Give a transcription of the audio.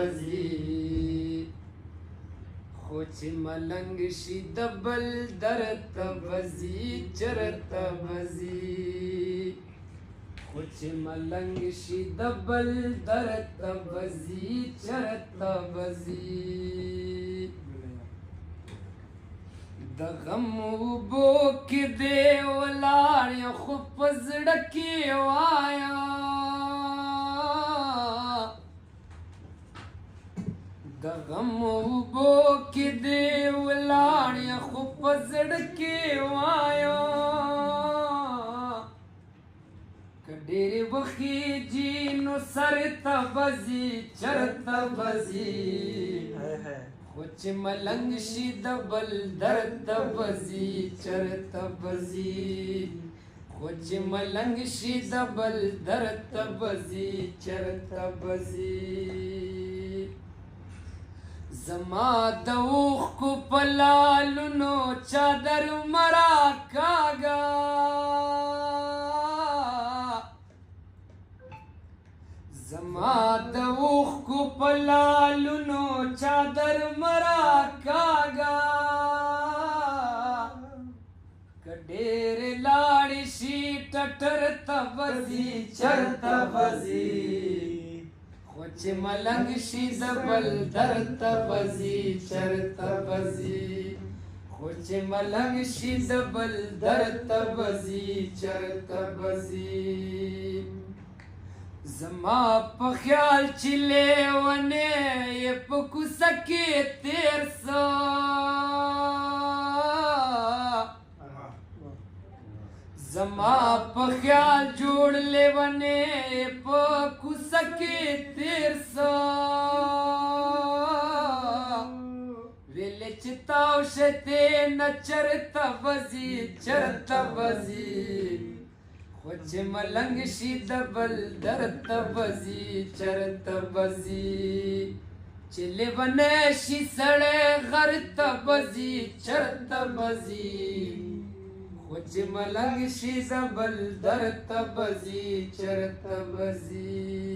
بزي خو چې ملنګ شي د بل درته بزي چرته بزي خو چې ملنګ شي د بل درته بزي چرته بزي د غم اوبو کې دی ولاړ یم خو په زړه کې وایم د غم اوبو کې دی ولاړ یم خو په زړه کې وایم که ډېرې وخېږي نو سر ته بزي چرته بزي خو چې ملنګ شي د بل درته بزي چرته بزي خو چې ملنګ شي د بل درته بزي چرته بزي زما د اوښکو په لالونو چادر مرا کاږه زما د اوښکو په لالونو چادر مرا کاږه که ډېرې لاړې شي ټټر ته بزي چرته بزي خو چې ملنګ شي د بل درته بزي چرته بزي خو چې ملنګ شي د بل درته بزي چرته بزي زما په خیال چې لیونی یې په کوڅه کې تېر سه زما په خیال جوړ لیونی یې په کوڅه کې تېر سه ویلې چې تاو شتې نه چرته بزي چرته بزي خو چې ملنګ شي د بل درته بزي چرته بزي چې لیونی شي سړی غر ته بزي چرته بزي خو چې ملنګ شي د بل درته بزي چرته بزي